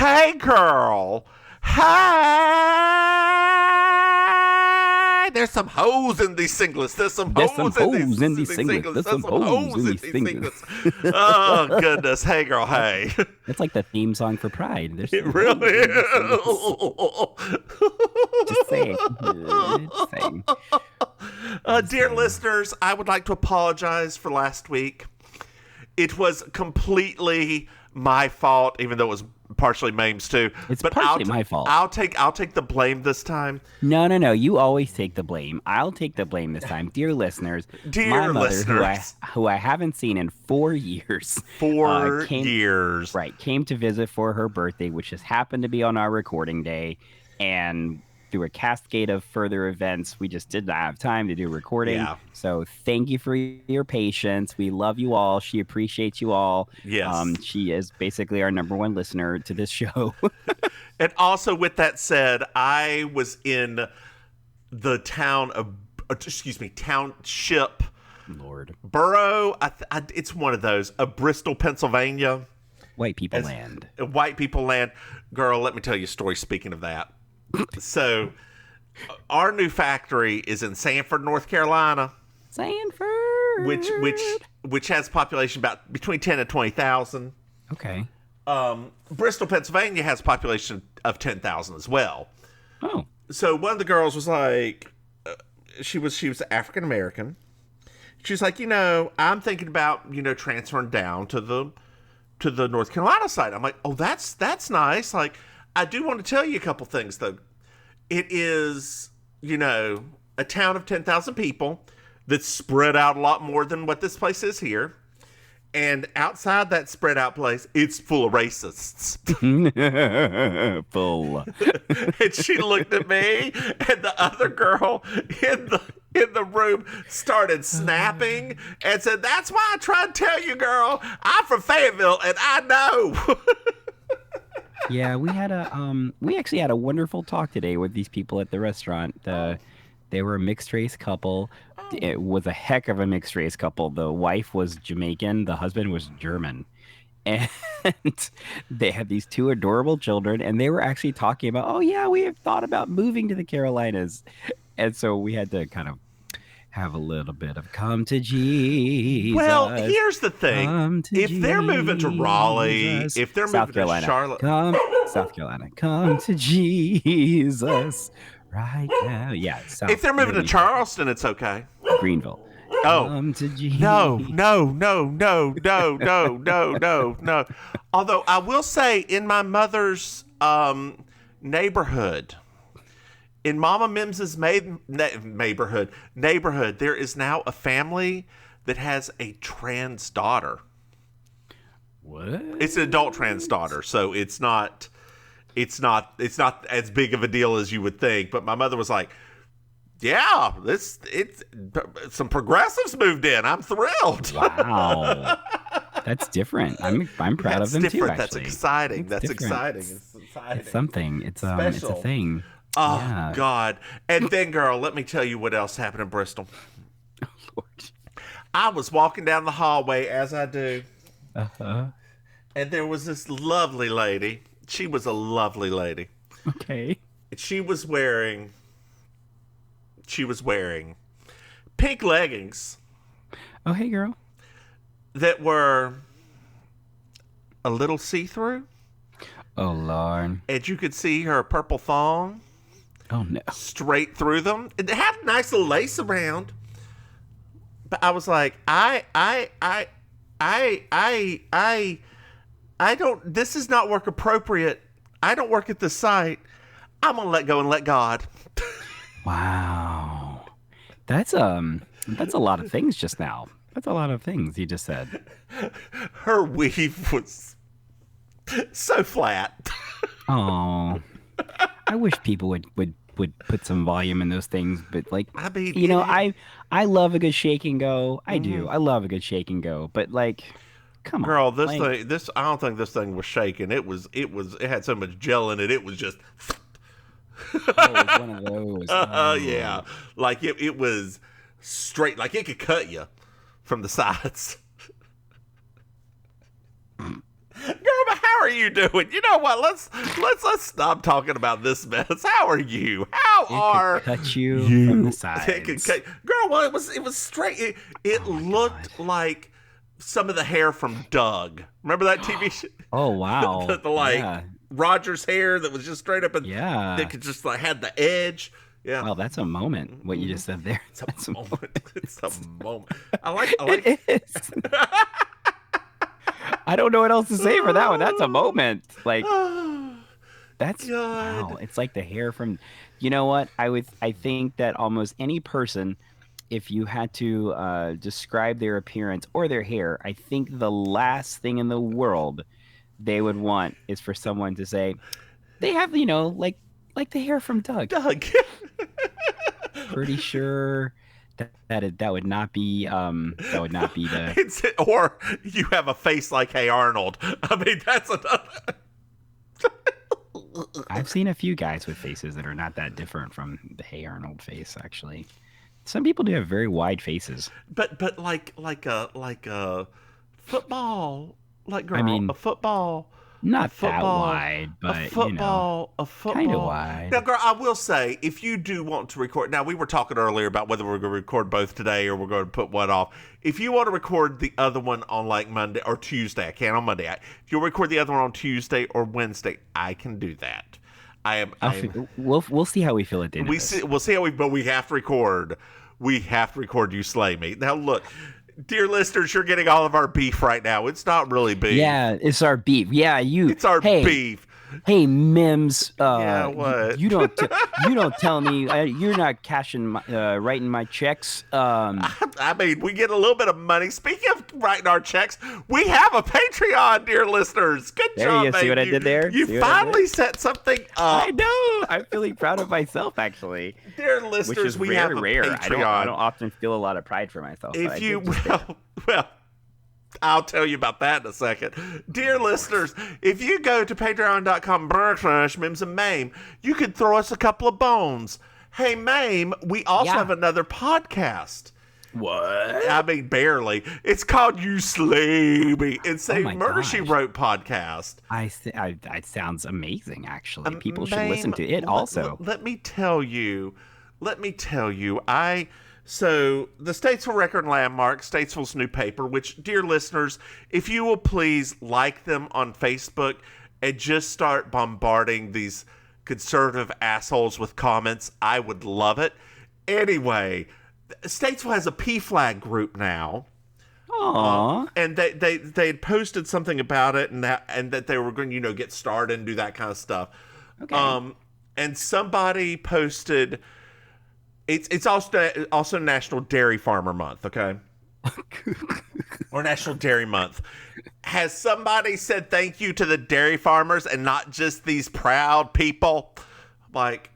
Hey, girl. Hey. There's some hoes in these singlets. There's some hoes in these singlets. There's some hoes in these singlets. Oh, goodness. Hey, girl. Hey. That's like the theme song for Pride. It really is. Just saying. Just saying. Dear listeners, I would like to apologize for last week. It was completely my fault, even though it was partially Maim's too. It's partially my fault. I'll take the blame this time. No. You always take the blame. I'll take the blame this time. Dear listeners, my mother, who I haven't seen in 4 years. 4 years. Right. Came to visit for her birthday, which just happened to be on our recording day. And through a cascade of further events, we just did not have time to do recording. Yeah. So thank you for your patience. We love you all. She appreciates you all. Yes. She is basically our number one listener to this show. And also, with that said, I was in the township. Lord. Borough. It's one of those. Bristol, Pennsylvania. White people land. White people land. Girl, let me tell you a story speaking of that. So, our new factory is in Sanford, North Carolina. Sanford, which has population about between 10 and 20,000. Okay. Bristol, Pennsylvania has a population of 10,000 as well. Oh. So one of the girls was like, she was African American. She's like, I'm thinking about transferring down to the North Carolina side. I'm like, oh, that's nice. Like, I do want to tell you a couple things, though. It is, a town of 10,000 people that's spread out a lot more than what this place is here. And outside that spread out place, it's full of racists. Full. And she looked at me, and the other girl in the room started snapping and said, "That's why I tried to tell you, girl. I'm from Fayetteville, and I know." Yeah, we actually had a wonderful talk today with these people at the restaurant. They were a mixed race couple. It was a heck of a mixed race couple. The wife was Jamaican, the husband was German. And they had these 2 adorable children, and they were actually talking about, oh yeah, we have thought about moving to the Carolinas. And so we had to kind of have a little bit of come to Jesus. Well, here's the thing. If they're moving to Raleigh, if they're moving to Charlotte. South Carolina, come to Jesus right now. Yeah. If they're moving to Charleston, it's okay. Greenville. Oh. Come to Jesus. No. Although I will say, in my mother's neighborhood, in Mama Mims's neighborhood, there is now a family that has a trans daughter. What? It's an adult trans daughter, so it's not as big of a deal as you would think. But my mother was like, "Yeah, it's some progressives moved in. I'm thrilled." Wow, that's different. I'm proud of them too. Actually, that's exciting. That's exciting. It's something. It's a thing. Oh, yeah. God. And then, girl, let me tell you what else happened in Bristol. Oh, Lord. I was walking down the hallway, as I do. Uh-huh. And there was this lovely lady. She was a lovely lady. Okay. She was wearing pink leggings. Oh, hey, girl. That were a little see-through. Oh, Lord. And you could see her purple thong. Oh, no. Straight through them. It had a nice little lace around. But I was like, I don't, this is not work appropriate. I don't work at this site. I'm going to let go and let God. Wow. That's a lot of things just now. That's a lot of things you just said. Her weave was so flat. Oh, I wish people would put some volume in those things, but like, I mean, I love a good shake and go. I do. I love a good shake and go, but like, come girl, on. This I don't think this thing was shaking. It had so much gel in it. It was just. It was one of those. Yeah, like it was straight. Like it could cut you from the sides. Girl, but How are you doing? You know what? Let's stop talking about this mess. How are you? How are cut you from the sides. It could cut, girl, well, it was straight. It looked like some of the hair from Doug. Remember that TV show? Oh wow. the Roger's hair that was just straight up and that could just like had the edge. Yeah. Wow, that's a moment. What you just said there. It's a moment. It's a moment. I like it is. I don't know what else to say for that one. That's a moment. Like that's wow. It's like the hair from. You know what? I think that almost any person, if you had to describe their appearance or their hair, I think the last thing in the world they would want is for someone to say they have, like the hair from Doug. Pretty sure that would not be the or you have a face like Hey Arnold. I mean, that's another. I've seen a few guys with faces that are not that different from the Hey Arnold face. Actually, some people do have very wide faces. But like a football, like girl, I mean, a football. Not that wide, but a football. Kind of wide. Now, girl, I will say, if you do want to record, now we were talking earlier about whether we're going to record both today or we're going to put one off. If you want to record the other one on like Monday or Tuesday, I can't on Monday. If you'll record the other one on Tuesday or Wednesday, I can do that. We'll see how we feel at the end. We'll see how but we have to record. We have to record You Slay Me. Now, look. Dear listeners, you're getting all of our beef right now. It's not really beef. Yeah, it's our beef. Yeah, it's our beef. Hey, Mims. Yeah, what? You don't tell me you're not cashing writing my checks. I mean, we get a little bit of money. Speaking of writing our checks, we have a Patreon, dear listeners. Good job, you see what I did there? You finally set something up. I know. I'm feeling proud of myself, actually. Dear listeners, which is we have a Patreon. I don't often feel a lot of pride for myself. If you well. I'll tell you about that in a second. Dear listeners, if you go to patreon.com/Mims and Maim, you could throw us a couple of bones. Hey, Maim, we also have another podcast. What? I mean, barely. It's called You Slay Me. It's a Murder, She Wrote podcast. It sounds amazing, actually. People should listen to it also. Let me tell you, So, the Statesville Record and Landmark, Statesville's new paper, which, dear listeners, if you will please like them on Facebook and just start bombarding these conservative assholes with comments, I would love it. Anyway, Statesville has a PFLAG group now. Aww. And they had posted something about it and that they were going to, get started and do that kind of stuff. Okay. And somebody posted... It's also National Dairy Farmer Month, okay? Or National Dairy Month. Has somebody said thank you to the dairy farmers and not just these proud people? Like,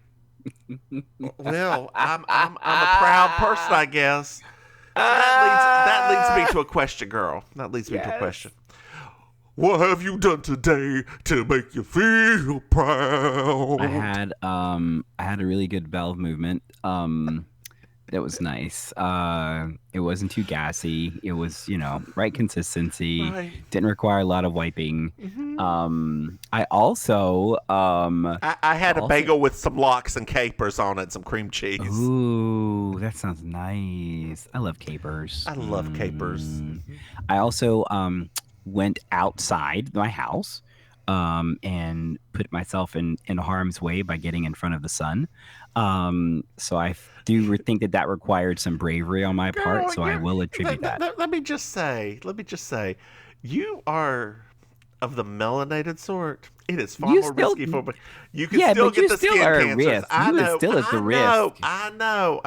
well, I'm a proud person, I guess. That leads me to a question, girl. That leads me to a question. What have you done today to make you feel proud? I had a really good valve movement. That was nice. It wasn't too gassy. It was, right consistency. Right. Didn't require a lot of wiping. Mm-hmm. I also I had a bagel with some lox and capers on it, some cream cheese. Ooh, that sounds nice. I love capers. I love capers. I also went outside my house and put myself in harm's way by getting in front of the sun. So I do think that required some bravery on my part, so I will attribute that. Let me just say, you are of the melanated sort. It is far more risky for me. You can still get the skin cancers. I know. Still at the risk. I know.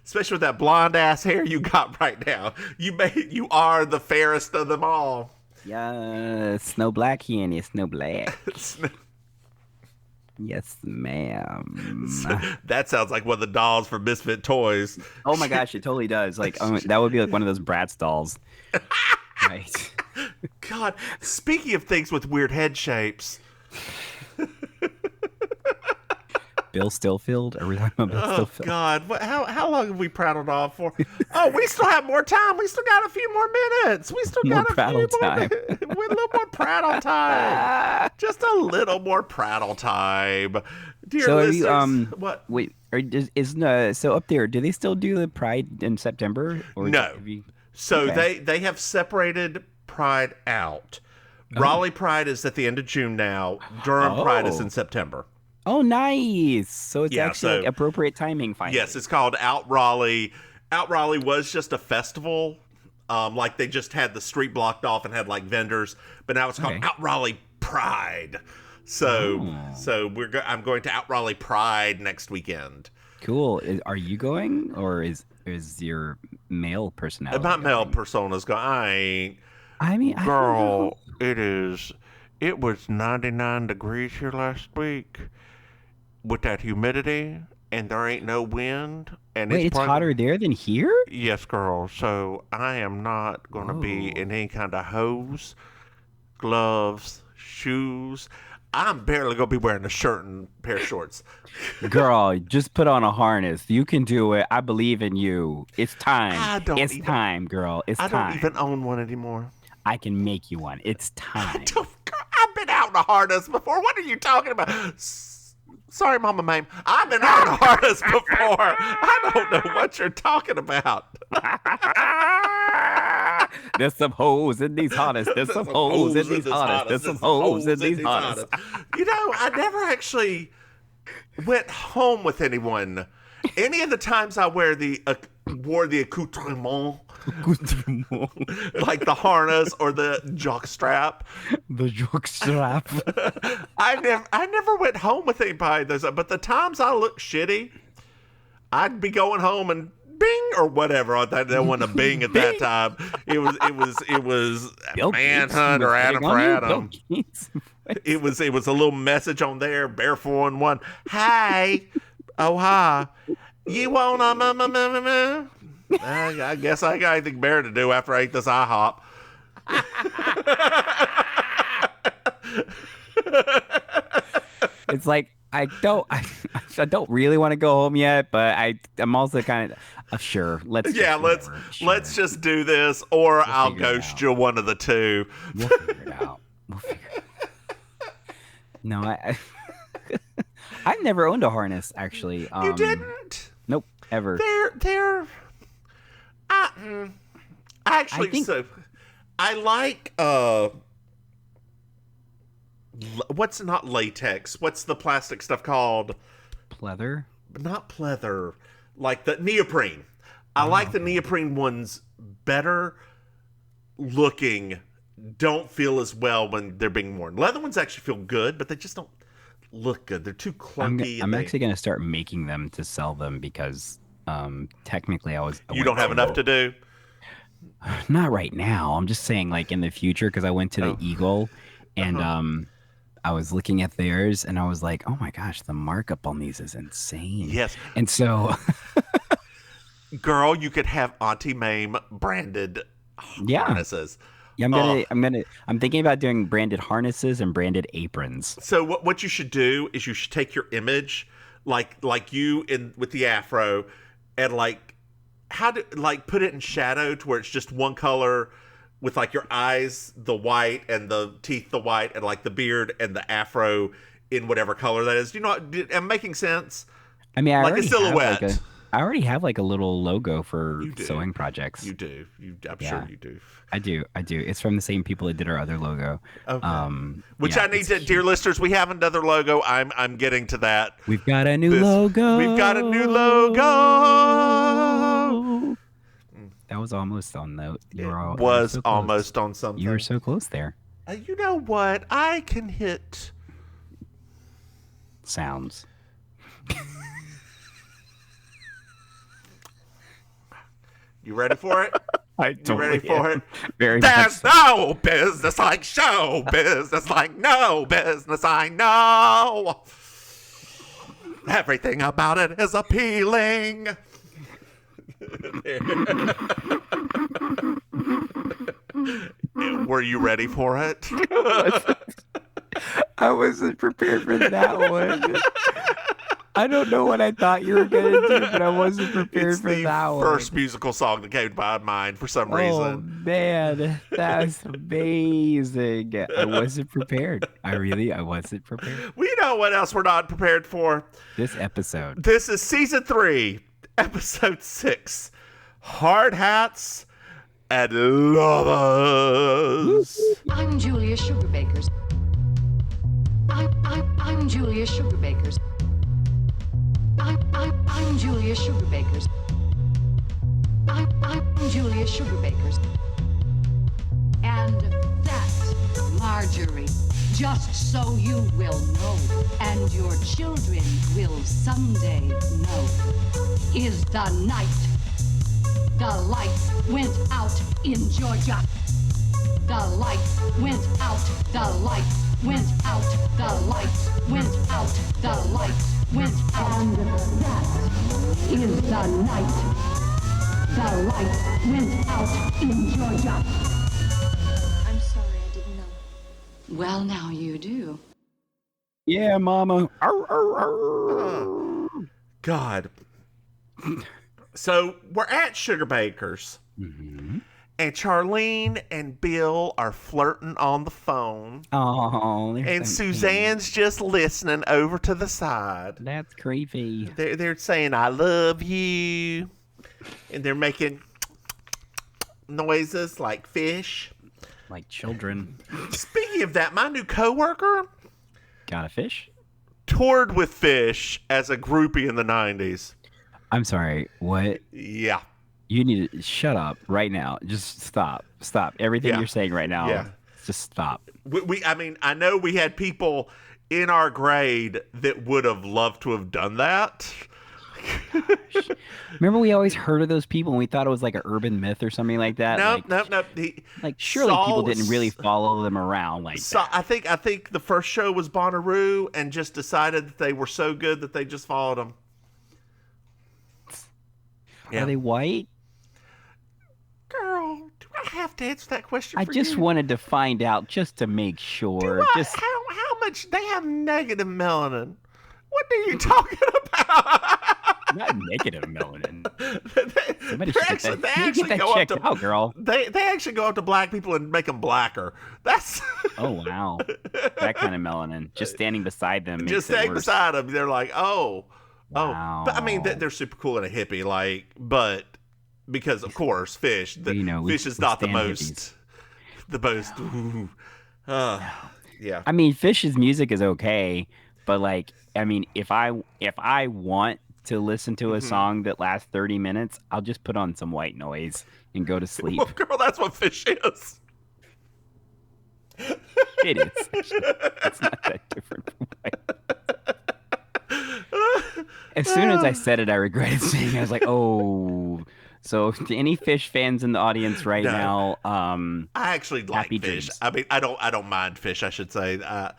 Especially with that blonde ass hair you got right now. You are the fairest of them all. Yeah, Snow Black here, and Snow Black. Yes, ma'am. That sounds like one of the dolls from Misfit Toys. Oh my gosh, it totally does. Like, that would be like one of those Bratz dolls. Right. God, speaking of things with weird head shapes. Bill Stillfield? Are we talking about Bill Oh Stillfield? God! How long have we prattled off for? Oh, we still have more time. We still got a few more minutes. We still More got a prattle few time. With a little more prattle time. Just a little more prattle time, dear So have listeners. What? wait, so up there, do they still do the Pride in September, or No. have you? So Okay. they have separated Pride out. Oh. Raleigh Pride is at the end of June now. Durham Pride is in Oh. September. Oh, nice. So it's Yeah, actually like so appropriate timing finally. yes, it's called Out Raleigh. Out Raleigh was just a festival. Like they just had the street blocked off and had like vendors, but now it's called Okay. Out Raleigh Pride. So Oh. so I'm going to Out Raleigh Pride next weekend. Cool. Are you going, or is your male personality My male going? persona's going. I ain't. I mean, I don't know. Girl, it was 99 degrees here last week with that humidity, and there ain't no wind, and Wait, it's probably hotter there than here? yes, girl. So I am not going to be Whoa. in any kind of hose, gloves, shoes. I'm barely going to be wearing a shirt and a pair of shorts. Girl, just put on a harness. You can do it. I believe in you. It's time. I don't It's even time, girl. It's I don't time. even own one anymore. I can make you one. It's time. Girl, I've been out in a harness before. What are you talking about? Sorry, Mama Maim. I've been out in a harness before. I don't know what you're talking about. There's some hoes in these harness. There's some hoes in these harness. There's some hoes in these harness. You know, I never actually went home with anyone. Any of the times I wore the accoutrement, like the harness or the jock strap, The joke strap. I never went home with anybody. But the times I looked shitty, I'd be going home and bing or whatever. I thought there wasn't a bing at that time. It was Bill Manhunt or Adam for Adam. Bill Gates. It was a little message on there, Bear 411. Hey, oh hi, you want I guess I got anything better to do after I ate this IHOP. It's like I don't really want to go home yet, but I'm also kind of sure. Let's Yeah, just, let's just do this, or I'll figure it ghost out. you. One of the two. We'll figure it out. No, I've never owned a harness actually. You didn't? Nope, ever. They're. Actually, I think- so I like what's not latex? What's the plastic stuff called? Pleather. Not pleather, like the neoprene. I like the neoprene ones better looking. Don't feel as well when they're being worn. Leather ones actually feel good, but they just don't look good. They're too clunky. I'm actually gonna start making them to sell them because technically I You don't have enough to do. Not right now. I'm just saying, like in the future, because I went to the Eagle, and I was looking at theirs, and I was like, oh my gosh, the markup on these is insane. Yes, And so, girl, you could have Auntie Maim branded yeah, harnesses. yeah, I'm thinking about doing branded harnesses and branded aprons. So what you should do is you should take your image, like you in with the afro, and put it in shadow to where it's just one color, with like your eyes the white and the teeth the white and like the beard and the afro in whatever color that is. You know, am I making sense? I mean, Like a silhouette. I already have like a little logo for You do. sewing projects. You do. I'm Yeah. sure you do. I do. It's from the same people that did our other logo. Okay. Which yeah, I need it's to, dear listeners, we have another logo. I'm getting to that. We've got a new logo. We've got a new logo. That was almost on the. You were It you were was so close. almost on something. You were so close there. You know what? I can hit. Sounds. You ready for it? You ready for it? Very much. There's no business like show business, like no business I know. Everything about it is appealing. Were you ready for it? I wasn't prepared for that one. I don't know what I thought you were gonna do, but I wasn't prepared It's for the that first one. musical song that came to my mind for some Oh reason. man, that's amazing. I wasn't prepared. I wasn't prepared. We know what else we're not prepared for. This episode. This is season 3, episode 6. Hard hats and lovers. I'm Julia Sugarbakers. I'm Julia Sugarbakers. I'm Julia Sugarbakers. I'm Julia Sugarbakers. And that's Marjorie. Just so you will know, and your children will someday know, is the night the lights went out in Georgia. The lights went out. The lights went out. The lights went out. The lights went out. And that is the night the lights went out in Georgia. I'm sorry, I didn't know. Well, now you do. Yeah, Mama. Arr, arr, arr. God. So we're at Sugarbakers, Mm-hmm. and Charlene and Bill are flirting on the phone, Oh, and Suzanne's just listening over to the side. That's creepy. They're saying "I love you," and they're making noises like fish. Like children. Speaking of that, my new coworker Got a fish? toured with Fish as a groupie in the 90s. I'm sorry. What? Yeah. You need to shut up right now. Just stop. Stop. Everything Yeah. you're saying right now. Yeah. Just stop. I mean, I know we had people in our grade that would have loved to have done that. Remember, we always heard of those people and we thought it was like an urban myth or something like that. Nope. Like surely people didn't really follow them around like that. I think the first show was Bonnaroo and just decided that they were so good that they just followed them. Are they white? Girl, do I have to answer that question I for just you? wanted to find out just to make sure. Just How much they have negative melanin? What are you talking about? not negative melanin. Somebody They should actually get that go up checked to out, girl. They actually go up to black people and make them blacker. That's Oh wow, that kind of melanin. Just standing beside them makes just it staying worse. beside them. They're like, oh. But I mean, Wow. they're super cool and a hippie, like, but because of course, Fish, Fish is not the stand most, ooh, yeah. I mean, Fish's music is okay, but like, I mean, if I want to listen to a song that lasts 30 minutes, I'll just put on some white noise and go to sleep. Well, girl, that's what Fish is. It is. It's not that different from white. As soon as I said it, I regretted saying it. I was like, oh. So to any Fish fans in the audience right No. now, I actually like Happy Fish. dreams. I mean, I don't mind Fish. I should say, a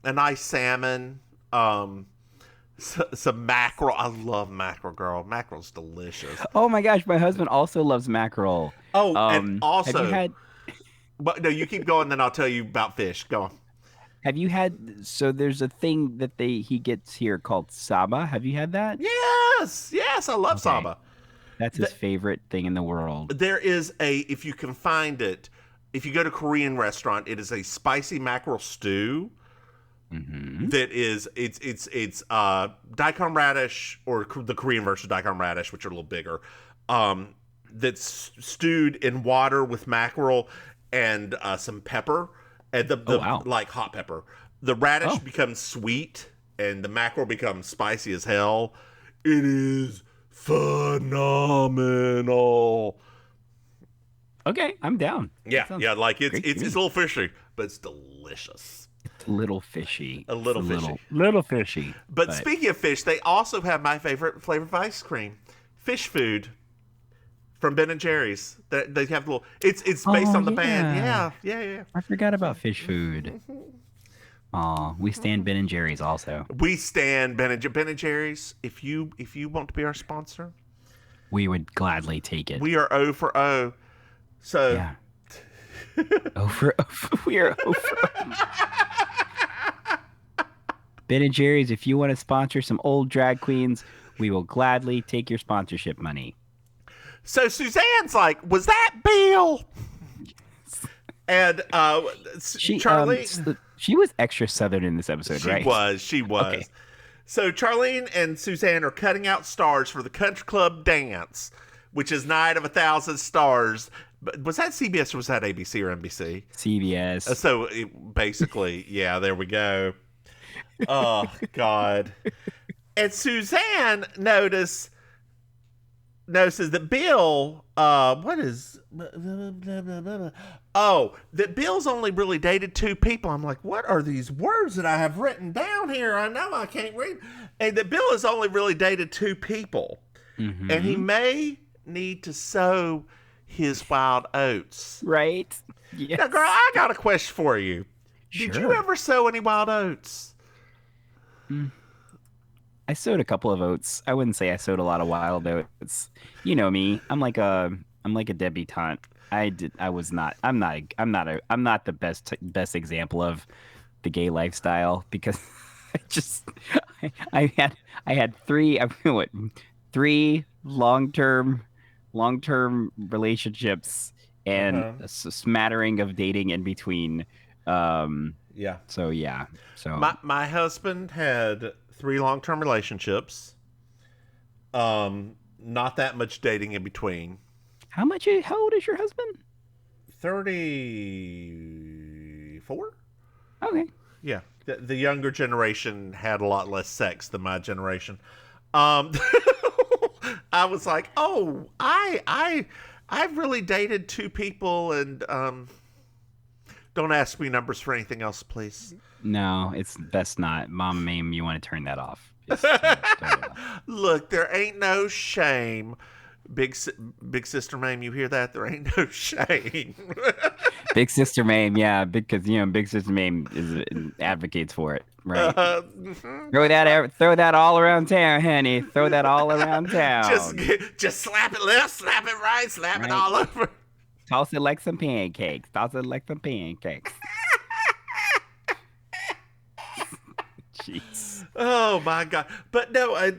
nice salmon, some mackerel. I love mackerel, girl. Mackerel's delicious. oh my gosh, my husband also loves mackerel. Oh, and also, have you had? but no, you keep going, then I'll tell you about Fish. Go on. Have you had? So there's a thing that he gets here called saba. Have you had that? Yes, I love Okay. Saba. That's his favorite thing in the world. There is if you can find it, if you go to a Korean restaurant, it is a spicy mackerel stew. Mm-hmm. That is, it's daikon radish, or the Korean version of daikon radish, which are a little bigger. That's stewed in water with mackerel and some pepper, and the wow. like hot pepper. The radish Oh. becomes sweet, and the mackerel becomes spicy as hell. It is phenomenal. Okay, I'm down. Yeah, sounds like it's great to it's me. a little fishy, but it's delicious. It's a little fishy. A little It's fishy. Little fishy. But speaking of fish, they also have my favorite flavor of ice cream, fish food, from Ben and Jerry's. They have little. It's based Oh, on the band. yeah. Yeah. I forgot about fish food. Aw, we stand Ben and Jerry's also. We stand Ben and Jerry's. If you want to be our sponsor, We would gladly take it. we are O for O. So Yeah. We are over. Ben and Jerry's, if you want to sponsor some old drag queens, we will gladly take your sponsorship money. So Suzanne's like, was that Bill? And Charlene... she was extra Southern in this episode, right? She was. Okay. So Charlene and Suzanne are cutting out stars for the country club dance, which is Night of 1,000 Stars. But was that CBS or was that ABC or NBC? CBS. So basically, yeah, there we go. Oh, God. And Suzanne notices that Bill, that Bill's only really dated 2 people. I'm like, what are these words that I have written down here? I know I can't read. And that Bill has only really dated 2 people. Mm-hmm. And he may need to sow his wild oats. Right? Yes. Now, girl, I got a question for you. Sure. Did you ever sow any wild oats? I sowed a couple of oats. I wouldn't say I sowed a lot of wild oats. You know me. I'm like a debutante. I'm not the best example of the gay lifestyle because I had 3 long-term relationships and a smattering of dating in between. Yeah. So yeah. So my husband had 3 long-term relationships. Not that much dating in between. How old is your husband? 34. Okay. Yeah. The younger generation had a lot less sex than my generation. I was like, oh, I've really dated 2 people, and don't ask me numbers for anything else, please. No, it's best not. Mom, Maim, you want to turn that off. Just turn it off. Look, there ain't no shame. Big Sister Maim, you hear that? There ain't no shame. Big Sister Maim, yeah, because Big Sister Maim advocates for it, right? Throw that all around town, honey. Throw that all around town. Just slap it left, slap it right, slap it all over. Toss it like some pancakes. Jeez. Oh my God! But no, I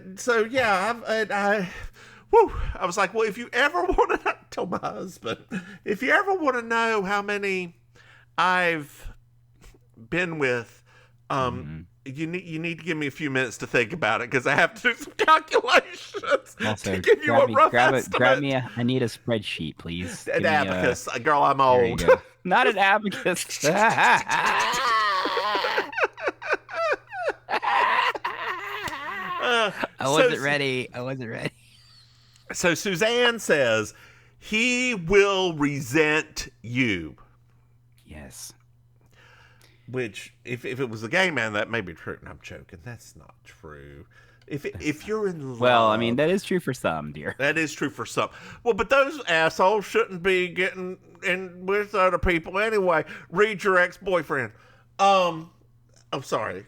was like, well, if you ever want to, tell my husband, if you ever want to know how many I've been with, you need to give me a few minutes to think about it because I have to do some calculations also, to give you a rough estimate. Grab me I need a spreadsheet, please. An abacus. Girl, I'm old. Not an abacus. I wasn't ready. So Suzanne says he will resent you. Yes. Which, if it was a gay man, that may be true. And I'm joking. That's not true. If you're in love... Well, I mean, that is true for some, dear. That is true for some. Well, but those assholes shouldn't be getting in with other people anyway. Read your ex-boyfriend. I'm sorry.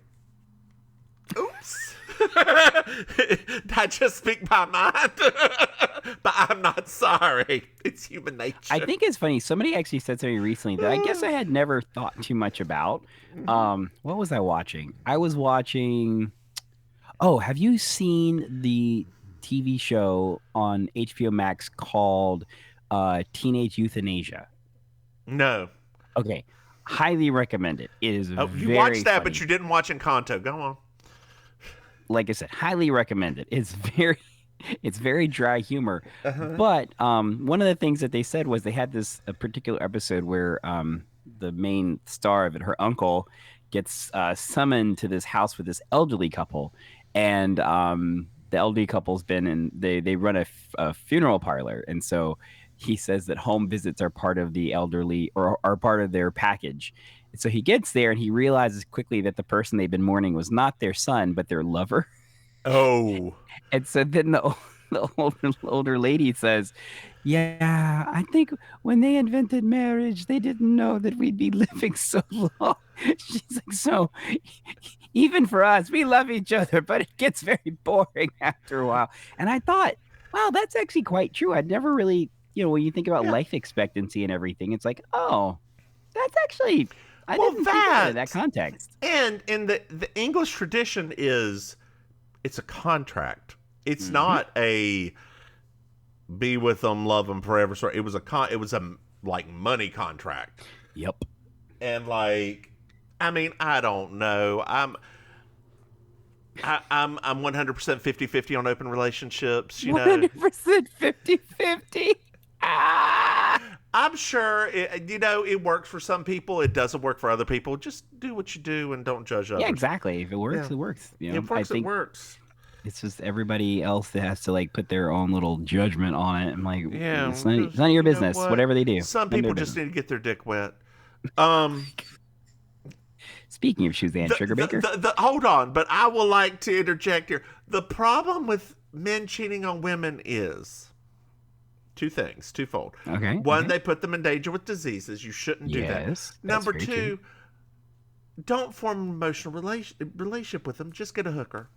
Oops. I just speak my mind. But I'm not sorry. It's human nature. I think it's funny. Somebody actually said something recently that I guess I had never thought too much about. What was I watching? I was watching... Oh, have you seen the TV show on HBO Max called Teenage Euthanasia? No. Okay. Highly recommend it. It is you watched that, funny. But you didn't watch Encanto. Go on. Like I said, highly recommend it. It's very dry humor. But one of the things that they said was they had a particular episode where the main star of it, her uncle, gets summoned to this house with this elderly couple. And the elderly couple's been in, they run a funeral parlor. And so he says that home visits are part of the elderly or are part of their package. And so he gets there and he realizes quickly that the person they've been mourning was not their son, but their lover. Oh. And so then the older lady says, yeah, I think when they invented marriage, they didn't know that we'd be living so long. She's like, so even for us, we love each other, but it gets very boring after a while. And I thought, wow, that's actually quite true. I'd never really, when you think about life expectancy and everything, it's like, oh, that's actually I didn't think of it in that context. And in the English tradition is, it's a contract. It's not a be with them, love them forever. So it was a like money contract. Yep. And like, I mean, I don't know. I'm 100% 50-50 on open relationships, you know. 100% 50-50. I'm sure it works for some people. It doesn't work for other people. Just do what you do and don't judge others. Yeah, exactly. If it works, it works. You know, it works. I think it works. It's just everybody else that has to like put their own little judgment on it. I'm like, yeah, it's none of your business. Whatever they do. Some people just need to get their dick wet. Speaking of Suzanne Sugarbaker, hold on, but I will like to interject here. The problem with men cheating on women is twofold. Okay. One, they put them in danger with diseases. You shouldn't do that. Number two, don't form an emotional relationship with them. Just get a hooker.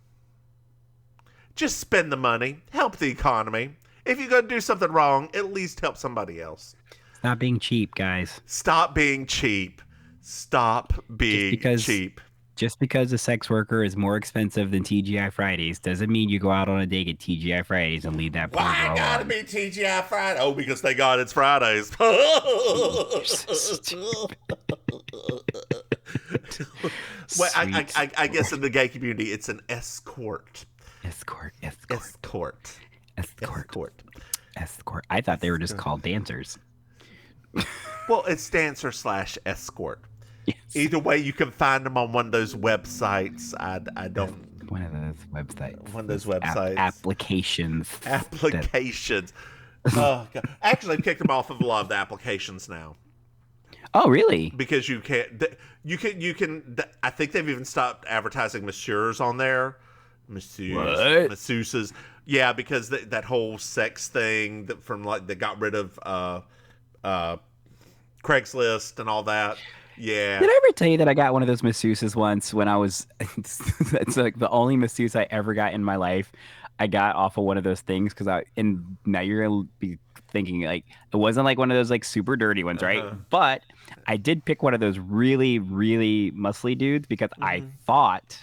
Just spend the money. Help the economy. If you're going to do something wrong, at least help somebody else. Stop being cheap, guys. Stop being cheap. Stop being cheap. Just because a sex worker is more expensive than TGI Fridays doesn't mean you go out on a date at TGI Fridays and leave that poor girl Why gotta on. be TGI Friday? Oh, because they got it's Fridays. Well, I guess in the gay community, it's an escort. Escort. I thought they were just called dancers. Well, it's dancer / escort. Yes. Either way, you can find them on one of those websites. I don't. One of those websites. One of those websites. Applications. Oh God! Actually, I've kicked them off of a lot of the applications now. Oh, really? Because you can't. You can. I think they've even stopped advertising masseurs on there. Masseuses. Yeah, because that whole sex thing they got rid of Craigslist and all that. Yeah. Did I ever tell you that I got one of those masseuses once when I was? That's like the only masseuse I ever got in my life. I got off of one of those things and now you're gonna be thinking like it wasn't like one of those like super dirty ones, right? But I did pick one of those really, really muscly dudes because I thought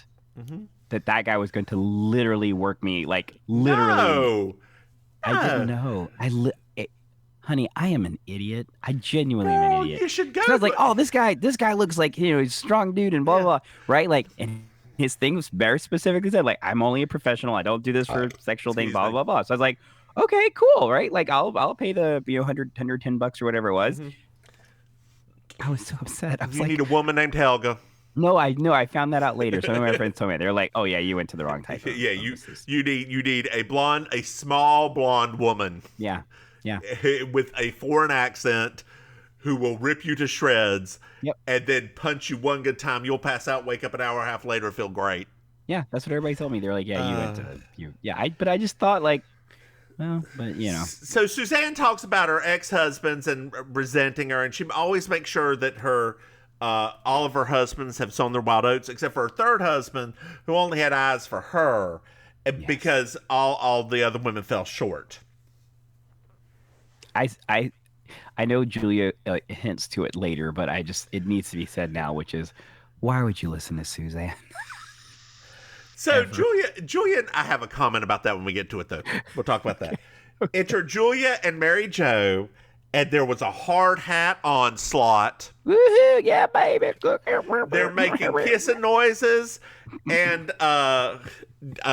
that guy was going to literally work me, like literally. No. I didn't know. Honey, I am an idiot. I genuinely am an idiot. You should go. So I was like, oh, this guy looks like, he's a strong dude and blah, blah, blah, right? Like, and his thing was very specifically said, like, I'm only a professional. I don't do this for sexual thing, blah, blah, blah. So I was like, okay, cool, right? Like, I'll pay the $110 or whatever it was. I was so upset. I was you need a woman named Helga. No, I found that out later. Some of my friends told me. They're like, "Oh yeah, you went to the wrong type." Yeah, you need a small blonde woman. Yeah. With a foreign accent who will rip you to shreds. Yep. And then punch you one good time. You'll pass out, wake up an hour and a half later, feel great. Yeah, that's what everybody told me. They're like, "Yeah, you went to you." Yeah, but I just thought like, well, but you know. So Suzanne talks about her ex-husbands and resenting her, and she always makes sure that all of her husbands have sown their wild oats, except for her third husband, who only had eyes for her, because all the other women fell short. I know Julia hints to it later, but it needs to be said now, which is, why would you listen to Suzanne? So Julia, and I have a comment about that when we get to it, though. We'll talk about that. Okay. Enter Julia and Mary Jo, and there was a hard hat onslaught. Woohoo! Yeah, baby. They're making kissing noises, and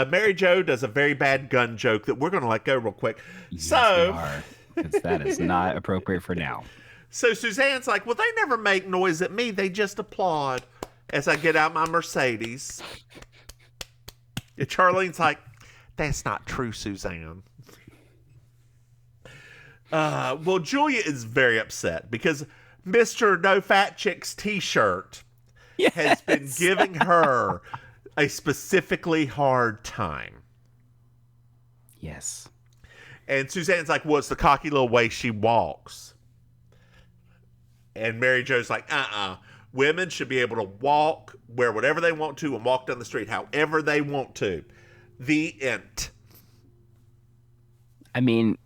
Mary Jo does a very bad gun joke that we're going to let go real quick. Yes, because that is not appropriate for now. So Suzanne's like, well, they never make noise at me. They just applaud as I get out my Mercedes. And Charlene's like, that's not true, Suzanne. Well, Julia is very upset because Mr. No Fat Chicks t-shirt has been giving her a specifically hard time. Yes. And Suzanne's like, well, it's the cocky little way she walks. And Mary Jo's like, women should be able to walk, wear whatever they want to, and walk down the street however they want to. The end. I mean,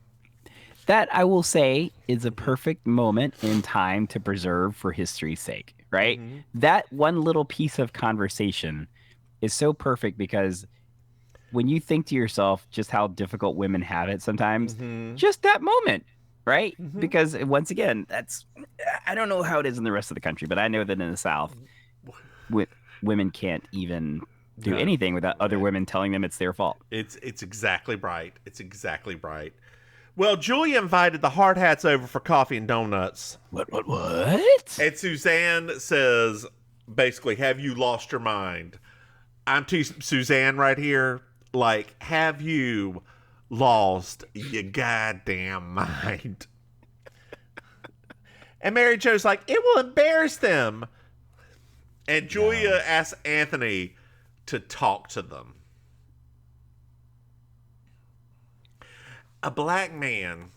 that I will say is a perfect moment in time to preserve for history's sake. right? That one little piece of conversation is so perfect because when you think to yourself just how difficult women have it sometimes, just that moment, right? Because once again, I don't know how it is in the rest of the country, but I know that in the South, women can't even do anything without other women telling them it's their fault. It's exactly right. It's exactly right. Well, Julia invited the hard hats over for coffee and donuts. What? And Suzanne says, basically, have you lost your mind? I'm to Suzanne right here. Like, have you lost your goddamn mind? And Mary Jo's like, it will embarrass them. And Julia asks Anthony to talk to them. A black man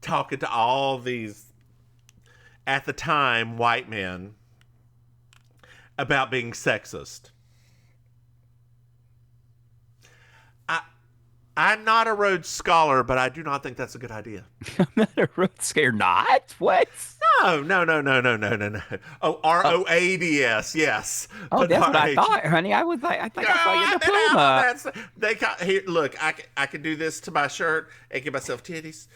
talking to all these, at the time, white men about being sexist. I'm not a Rhodes Scholar, but I do not think that's a good idea. I'm not a Rhodes Scholar. Not? What? No. Oh, ROADS, yes. Oh, but that's what I thought, honey. I think I saw your diploma. Here, look, I can do this to my shirt and give myself titties.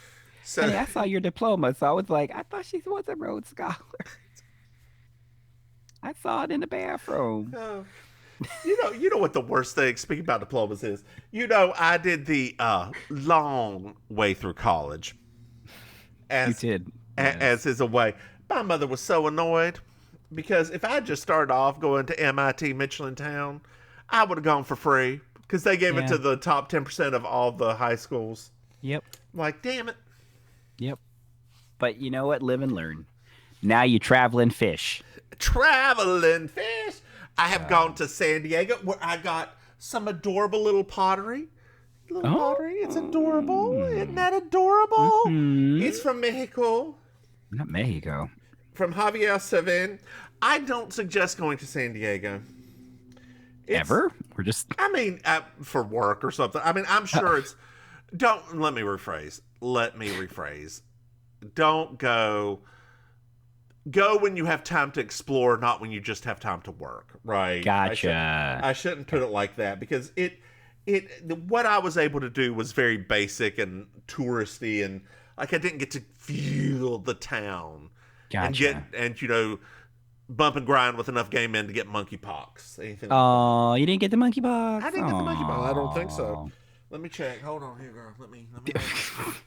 So honey, I saw your diploma, so I was like, I thought she was a Rhodes Scholar. I saw it in the bathroom. Oh. You know what the worst thing, speaking about diplomas, is? I did the long way through college. You did. As is a way. My mother was so annoyed because if I just started off going to MIT Michelintown, I would have gone for free because they gave it to the top 10% of all the high schools. Yep. Like, damn it. Yep. But you know what? Live and learn. Now you traveling fish. Traveling fish. I have gone to San Diego where I got some adorable little pottery. Pottery. It's adorable. Isn't that adorable? It's from Mexico. Not Mexico. From Javier Seven. I don't suggest going to San Diego. Ever? We're just... I mean, for work or something. I mean, I'm sure it's... Let me rephrase. Don't go... Go when you have time to explore, not when you just have time to work, right? Gotcha. I shouldn't put it like that because what I was able to do was very basic and touristy, and like I didn't get to feel the town. Gotcha. And bump and grind with enough gay men to get monkeypox. Oh, you didn't get the monkeypox? I didn't get the monkeypox. I don't think so. Let me check. Hold on here, girl. Let me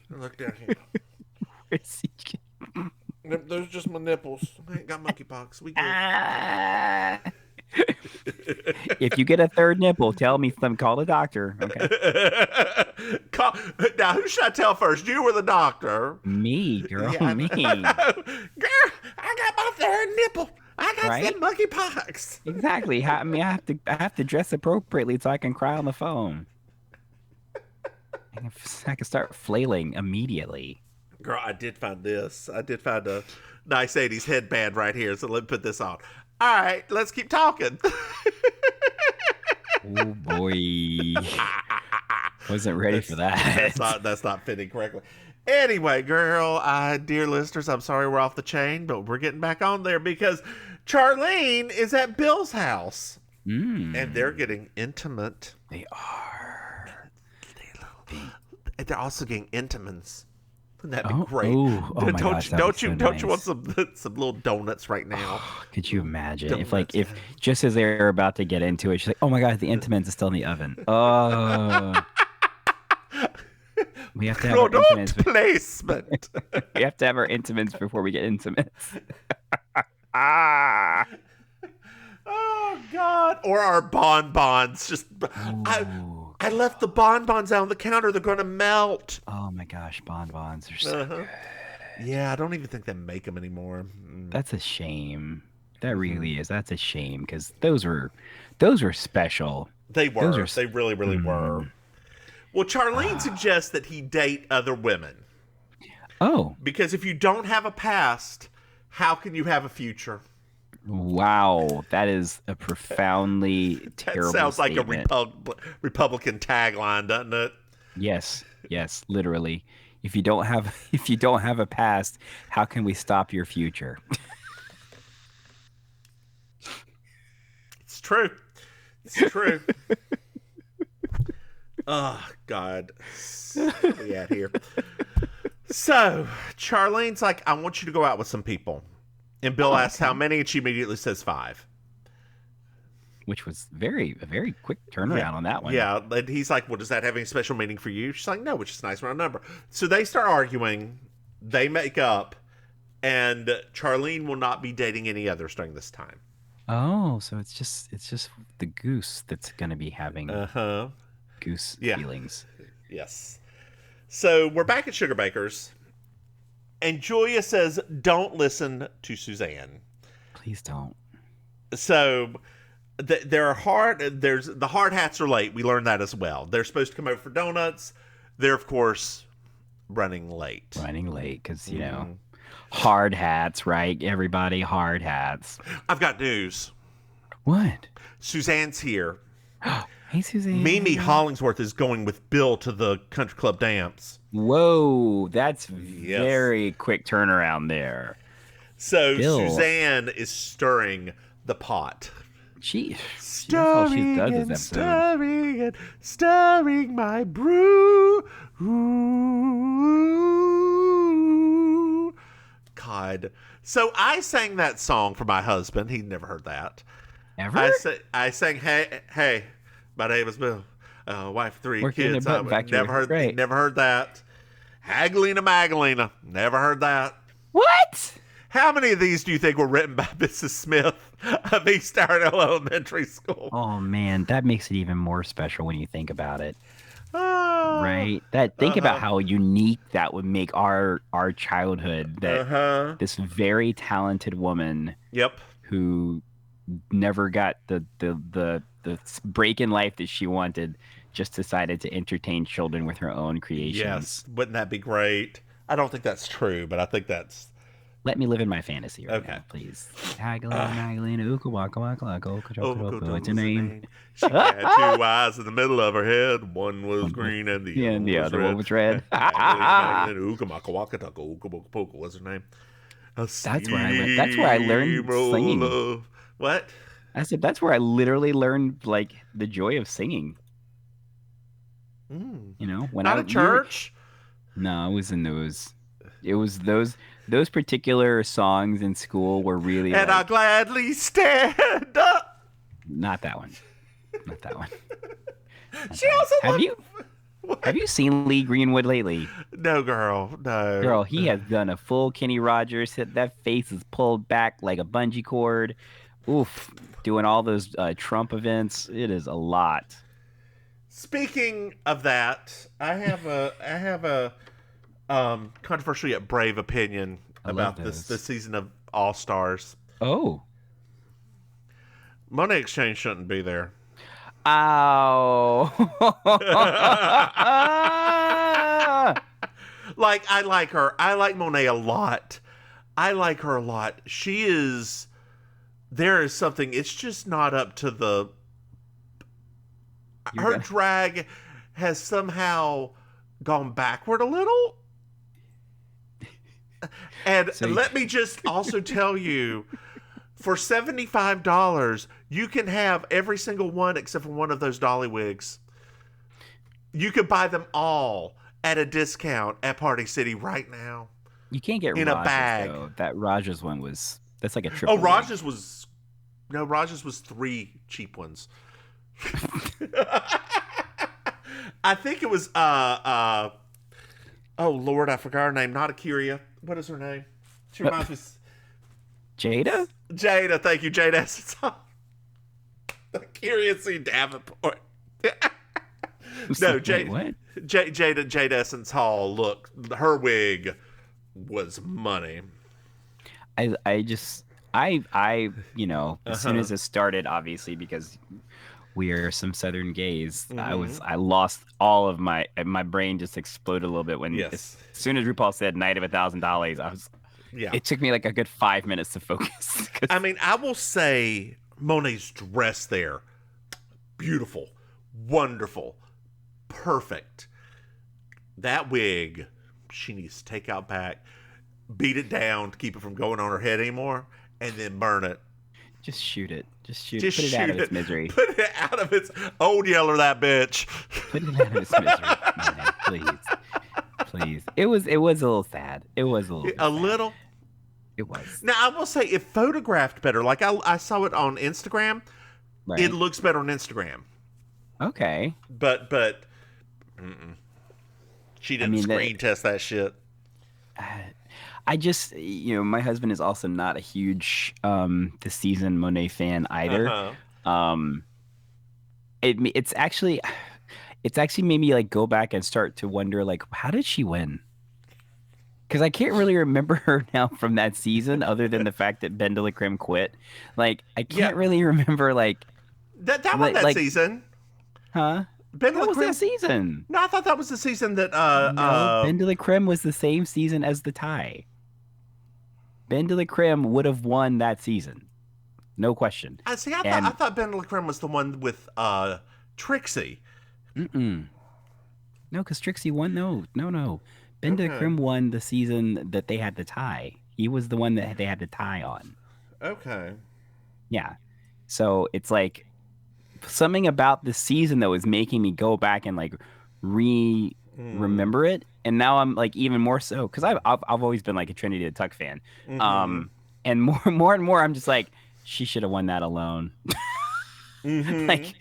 look down here. There's just my nipples. I ain't got monkeypox. We good. If you get a third nipple, tell me something. Call the doctor. Okay. Now, who should I tell first? You or the doctor? Me, girl. Yeah, me. Girl, I got my third nipple. I got some monkeypox. Exactly. I mean, I have to dress appropriately so I can cry on the phone. I can start flailing immediately. Girl, I did find this. I did find a nice 80s headband right here, so let me put this on. All right, let's keep talking. Oh, boy. Wasn't ready for that. That's not fitting correctly. Anyway, girl, dear listeners, I'm sorry we're off the chain, but we're getting back on there because Charlene is at Bill's house. And they're getting intimate. They are. They're also getting intimates. Wouldn't that be great? Oh my gosh, don't you want some little donuts right now? Could you imagine if just as they're about to get into it, she's like, "Oh my god, the Intimates is still in the oven." Oh, we have to have our Intimates. Placement. We have to have our Intimates before we get Intimates. Oh God! Or our bonbons. Just I left the bonbons out on the counter. They're going to melt. Oh my gosh, bonbons are so good. Yeah, I don't even think they make them anymore. That's a shame. That really is. That's a shame because those were special. They were. They really, really were. Well, Charlene suggests that he date other women. Oh. Because if you don't have a past, how can you have a future? Wow, that is a profoundly terrible That sounds statement. like a Republican tagline, doesn't it? Yes, literally. If you don't have a past, how can we stop your future? true. It's true. Oh, God. Where we at here? So, Charlene's like, I want you to go out with some people. And Bill asks how many, and she immediately says 5. Which was a very quick turnaround on that one. Yeah, and he's like, well, does that have any special meaning for you? She's like, no, which is a nice round number. So they start arguing. They make up. And Charlene will not be dating any others during this time. Oh, so it's just the goose that's going to be having goose feelings. Yes. So we're back at Sugarbaker's, and Julia says, don't listen to Suzanne. Please don't. So the hard hats are late. We learned that as well. They're supposed to come over for donuts. They're, of course, running late. Because, you know, hard hats, right? Everybody, hard hats. I've got news. What? Suzanne's here. Hey, Suzanne. Mimi Hollingsworth is going with Bill to the country club dance. Whoa, that's very quick turnaround there. So Bill. Suzanne is stirring the pot. That's all she does this episode. Stirring my brew. Ooh. God. So I sang that song for my husband. He'd never heard that. Ever? I sang, hey, my name is Bill. Wife, 3 Working in kids. the button factory. Never heard that. Haglina Magalina. Never heard that. What? How many of these do you think were written by Mrs. Smith of East Iredell Elementary School? Oh man, that makes it even more special when you think about it. Oh. Right? Think about how unique that would make our childhood. That this very talented woman, who never got the break in life that she wanted, just decided to entertain children with her own creations. Yes, wouldn't that be great? I don't think that's true, but I think that's. Let me live in my fantasy right now, please. What's your name? She had 2 eyes in the middle of her head. One was green and the other one was red. What's her name? That's where I learned singing. What? I said that's where I literally learned like the joy of singing. You know, when Not at church. No, it was in those. It was those particular songs in school were really. And I'll gladly stand up. Not that one. She also have you seen Lee Greenwood lately? No, girl. No. Girl, he has done a full Kenny Rogers. That face is pulled back like a bungee cord. Oof. Doing all those Trump events. It is a lot. Speaking of that, I have a controversial yet brave opinion about this season of All Stars. Oh. Money Exchange shouldn't be there. Ow. Like, I like her. I like Monet a lot. She is. There is something. It's just not up to the. Her drag has somehow gone backward a little. And let me just also tell you, for $75, you can have every single one except for one of those dolly wigs. You could buy them all at a discount at Party City right now. You can't get in Raja's, a bag. Though. That Raja's one that's like a triple. Oh, Raja's was 3 cheap ones. I think it was oh Lord, I forgot her name. Not Akira. What is her name? She reminds me. Jada, thank you, Jada Essence Hall. Akira C. Davenport. No, Jada Essence Hall. Look, her wig was money. I you know, as soon as it started, obviously because we are some Southern gays, I lost all of my brain just exploded a little bit when as soon as RuPaul said Night of $1,000, it took me like a good 5 minutes to focus. I mean, I will say Monet's dress there, beautiful, wonderful, perfect. That wig, she needs to take out back, beat it down to keep it from going on her head anymore, and then burn it. Just shoot it. Just shoot Just it. Put it out of its misery. Put it out of its old yeller, that bitch. Put it out of its misery. Man, please. It was a little sad. It was a little. A little. It was. Now I will say, it photographed better. Like I saw it on Instagram. Right. It looks better on Instagram. Okay. But she didn't screen test that shit. I just, my husband is also not a huge this season Monet fan either. It's actually made me like go back and start to wonder, like, how did she win? Because I can't really remember her now from that season, other than the fact that Ben de la Creme quit. Like, I can't really remember, like, that was that season, huh? Ben de la That was Creme that season. No, I thought that was the season that No, Ben de la Creme was the same season as the tie. Ben de la Creme would have won that season, no question. I thought Ben de la Creme was the one with Trixie. No, because Trixie won. No. Ben de la Creme won the season that they had the tie. He was the one that they had the tie on. Okay. Yeah. So it's like something about the season that was making me go back and like remember it. And now I'm like even more so, because I've always been like a Trinity the Tuck fan. And more and more I'm just like, she should have won that alone. Like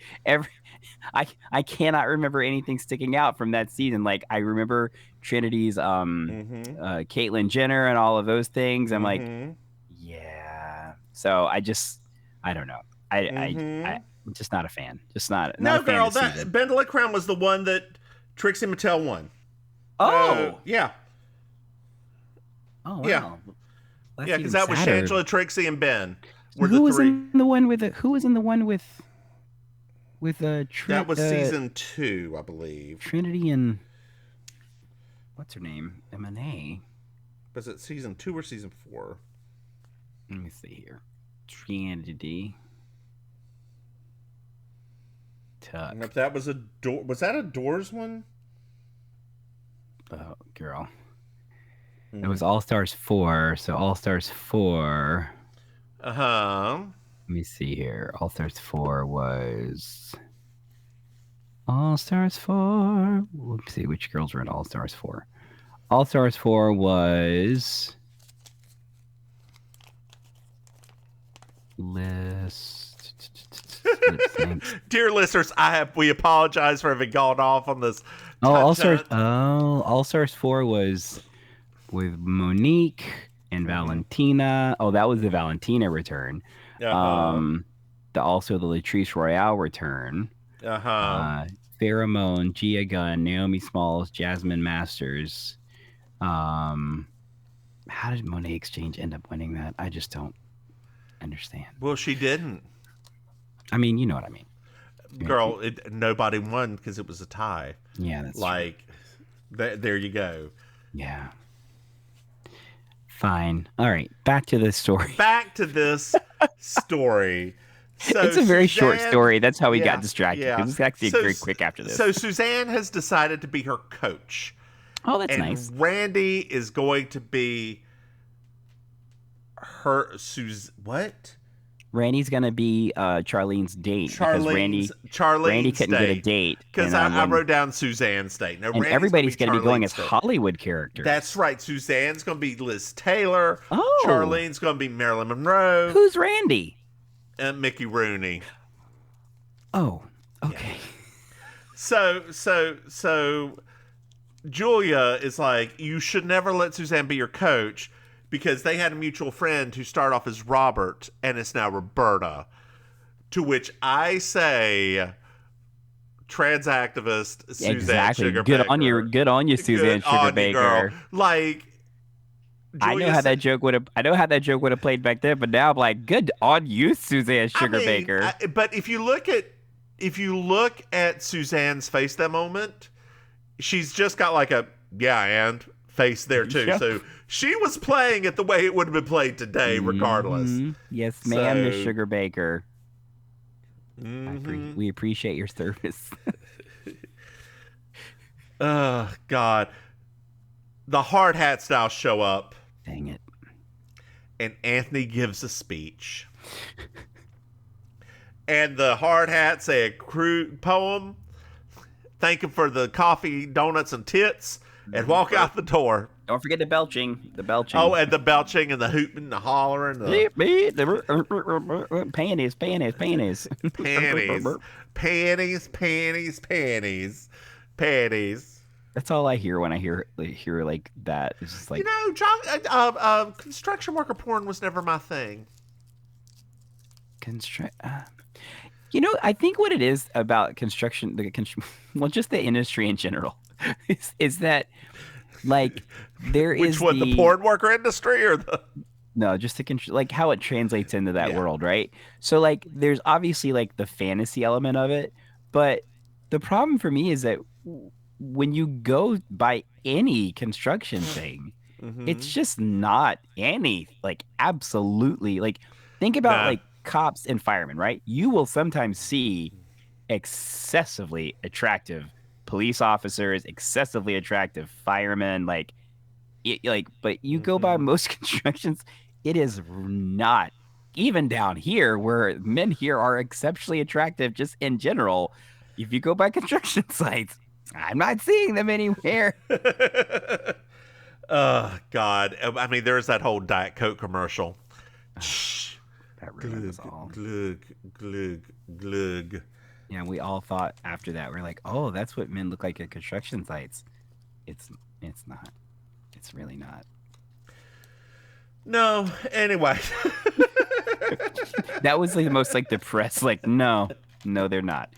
I cannot remember anything sticking out from that season. Like, I remember Trinity's Caitlyn Jenner and all of those things. I'm like, yeah. So I don't know. I'm just not a fan. Just not. No, a fan girl. that Ben de la Creme was the one that Trixie Mattel won. Oh, yeah. Oh, wow. Yeah. That's Because that was sadder. Shangela, Trixie, and Ben. Were Who the was three? in the one with who was in the one with that was season 2, I believe. Trinity and what's her name? M&A. Was it season 2 or season 4? Let me see here. Trinity. Tuck. And if that was was that a Doors one? Oh, girl. It was All Stars 4. So All Stars 4. Uh-huh. Let me see here. All Stars 4 was All Stars 4. Let's see which girls were in All Stars 4. All Stars 4 was Dear listeners, we apologize for having gone off on this. All Stars 4 was with Monique and Valentina. Oh, that was the Valentina return. Also the Latrice Royale return. Pheromone, Gia Gunn, Naomi Smalls, Jasmine Masters. How did Monet Exchange end up winning that? I just don't understand. Well, she didn't. I mean, you know what I mean. Girl, nobody won because it was a tie. Yeah, that's like, there you go. Yeah. Fine. All right. Back to this story. So it's a very short story. That's how we got distracted. Yeah. It's actually very quick after this. So Suzanne has decided to be her coach. Oh, that's nice. Randy is going to be her what? Randy's gonna be Charlene's date because Randy couldn't get a date. Because I wrote down Suzanne's date. Now, and everybody's gonna be going as Hollywood characters. That's right. Suzanne's gonna be Liz Taylor. Oh. Charlene's gonna be Marilyn Monroe. Who's Randy? Mickey Rooney. Oh, okay. Yeah. So Julia is like, you should never let Suzanne be your coach, because they had a mutual friend who started off as Robert and it's now Roberta. To which I say, trans activist Suzanne Sugarbaker. Good on you, Suzanne Sugarbaker. Like, Julia, I know how that joke would have played back then, but now I'm like, good on you, Suzanne Sugarbaker. But if you look at Suzanne's face that moment, she's just got like a and face there too. Yep. So she was playing it the way it would have been played today, regardless. Yes, ma'am, Miss Sugarbaker. We appreciate your service. Oh, God. The hard hats now show up. Dang it. And Anthony gives a speech. and the hard hat say a crude poem, thank him for the coffee, donuts, and tits, and walk out the door. Don't forget the belching. The belching. Oh, and the belching and the hooting, the hollering, the panties. panties. That's all I hear when I hear like that. It's just like, construction worker porn was never my thing. I think what it is about construction, just the industry in general, is that like there is the porn worker industry or the no, just like how it translates into that world, right? So like there's obviously like the fantasy element of it, but the problem for me is that when you go by any construction thing, it's just not any, like, absolutely, like, think about like cops and firemen, right? You will sometimes see excessively attractive police officers, excessively attractive firemen, but you go by most constructions, it is not, even down here where men here are exceptionally attractive just in general. If you go by construction sites, I'm not seeing them anywhere. Oh, God. I mean, there's that whole Diet Coke commercial. That ruined us all. Glug, glug, glug. Yeah, we all thought after that, we're like, oh, that's what men look like at construction sites. It's not. It's really not. No. Anyway. That was like the most like depressed, like, no, they're not.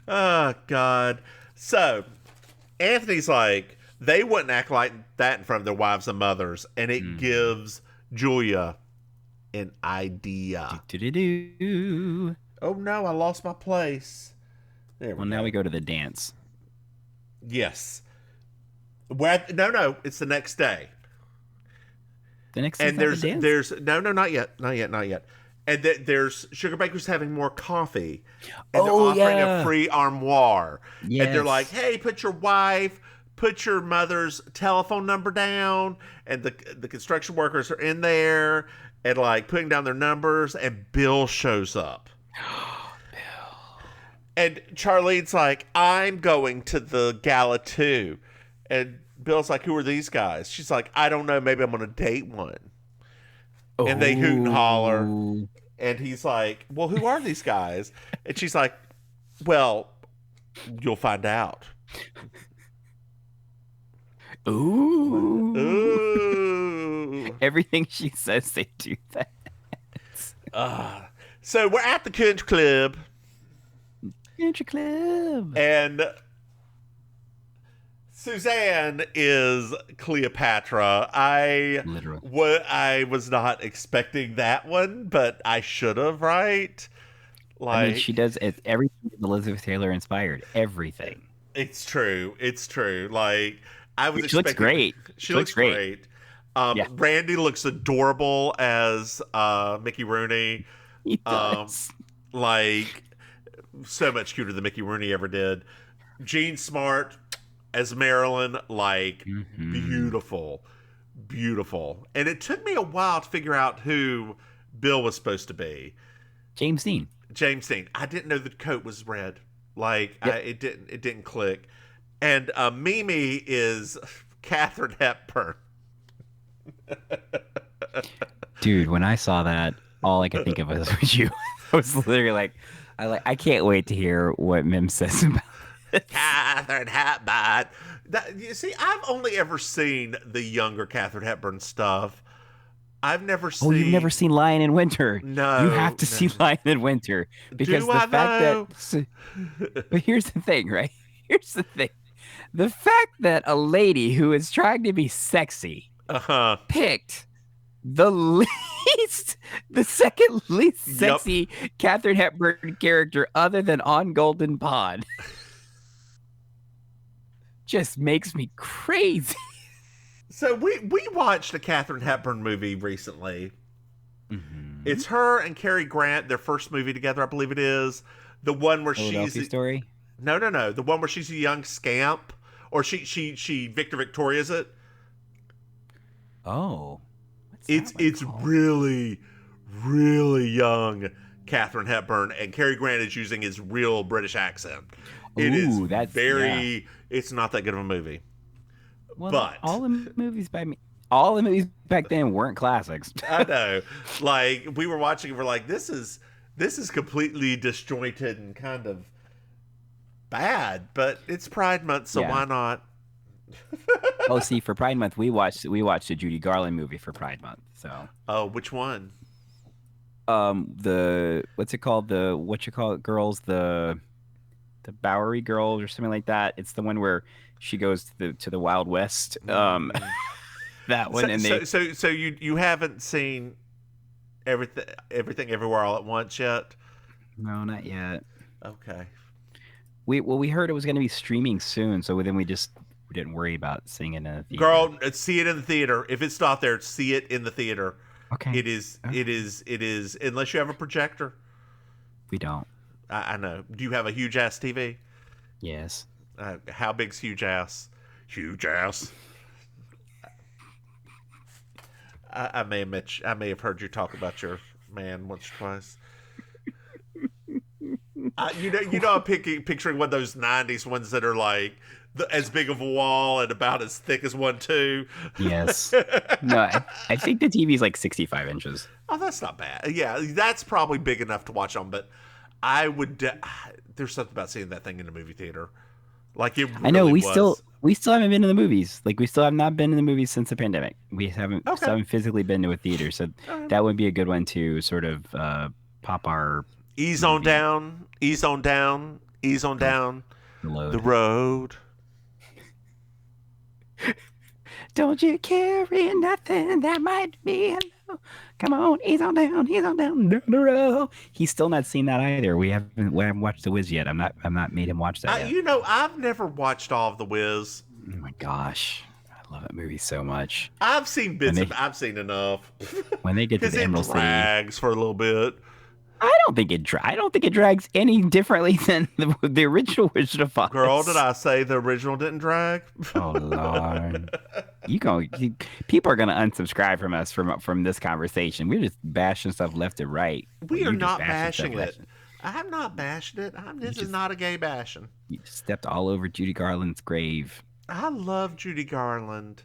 Oh, God. So, Anthony's like, they wouldn't act like that in front of their wives and mothers, and it gives Julia an idea. Do-do-do-do. Oh, no, I lost my place. Now we go to the dance. Yes. No, it's the next day. The next day, and there's not yet. And there's Sugar Baker's having more coffee, and they're offering a free armoire. Yes. And they're like, "Hey, put your mother's telephone number down." And the construction workers are in there and like putting down their numbers. And Bill shows up. Bill. And Charlene's like, "I'm going to the gala too." And Bill's like, "Who are these guys?" She's like, "I don't know. Maybe I'm going to date one." And they hoot and holler. And he's like, "Well, who are these guys?" And she's like, "Well, you'll find out." Ooh. Ooh. Everything she says, they do that. So we're at the country club. Country club. And Suzanne is Cleopatra. I was not expecting that one, but I should have, right? Like, I mean, she does everything Elizabeth Taylor inspired. Everything. It's true. Like, I was. She looks great. She looks great. Randy looks adorable as Mickey Rooney. He does. Like, so much cuter than Mickey Rooney ever did. Jean Smart as Marilyn, like, beautiful. And it took me a while to figure out who Bill was supposed to be. James Dean. I didn't know the coat was red. Like, it didn't click. And Mimi is Katharine Hepburn. Dude, when I saw that, all I could think of was you. I was literally like, I can't wait to hear what Mims says about it. Katharine Hepburn. You see, I've only ever seen the younger Katharine Hepburn stuff. I've never seen. Oh, you've never seen Lion in Winter? No, you have to see Lion in Winter because But here's the thing, right? Here's the thing: the fact that a lady who is trying to be sexy picked the second least sexy Katharine Hepburn character other than On Golden Pond just makes me crazy. So we watched a Katharine Hepburn movie recently. It's her and Cary Grant, their first movie together, I believe it is. The one where she's Story? No. The one where she's a young scamp, or she Victor Victoria's it. Oh, it's really, really young Katharine Hepburn, and Cary Grant is using his real British accent. It's not that good of a movie. Well, but all the movies back then weren't classics. I know. Like, we were watching and we're like, this is completely disjointed and kind of bad, but it's Pride Month, so why not? Oh, see, for Pride Month, we watched a Judy Garland movie for Pride Month. So. Oh, which one? What's it called? Girls, the Bowery Girls or something like that. It's the one where she goes to the Wild West. That one. So you haven't seen everything everywhere all at once yet? No, not yet. Okay. We heard it was going to be streaming soon, so then we didn't worry about seeing it in the theater. Girl, see it in the theater. If it's not there, see it in the theater. Okay. It is. Unless you have a projector. We don't. I know. Do you have a huge ass TV? Yes. How big's huge ass? Huge ass. I may have heard you talk about your man once or twice. I'm picturing one of those '90s ones that are like as big of a wall and about as thick as one too. Yes. No, I think the TV is like 65 inches. Oh, that's not bad. Yeah, that's probably big enough to watch on. But I would. There's something about seeing that thing in the movie theater. Like it. Really I know we was. still haven't been to the movies. Like we still have not been to the movies since the pandemic. We haven't physically been to a theater, so that would be a good one to sort of pop our. Ease on down. The road. Don't you carry nothing that might be hello. Come on, ease on down the road. He's still not seen that either. We haven't watched The Wiz yet. I'm not made him watch that yet. I've never watched all of The Wiz. Oh my gosh. I love that movie so much. I've seen I've seen enough. When they get to the Emerald City, drags for a little bit. I don't think it drags any differently than the original Wizard of Oz. Girl, did I say the original didn't drag? Oh Lord, people are gonna unsubscribe from us from this conversation. We're just bashing stuff left and right. We are not bashing it. I'm not bashing it. This is not a gay bashing. You just stepped all over Judy Garland's grave. I love Judy Garland.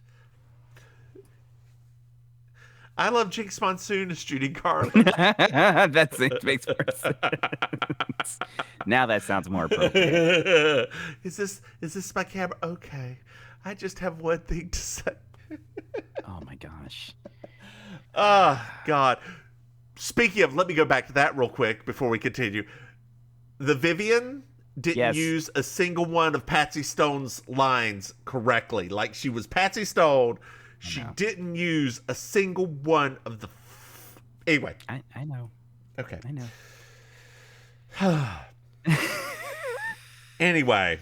I love Jinx Monsoon as Judy Garland. It makes more sense. Now that sounds more appropriate. Is this my camera? Okay. I just have one thing to say. Oh my gosh. Oh, God. Speaking of, let me go back to that real quick before we continue. The Vivian didn't use a single one of Patsy Stone's lines correctly. Like, she was Patsy Stone. She didn't use a single one of the... Anyway. I know. Okay. I know. Anyway.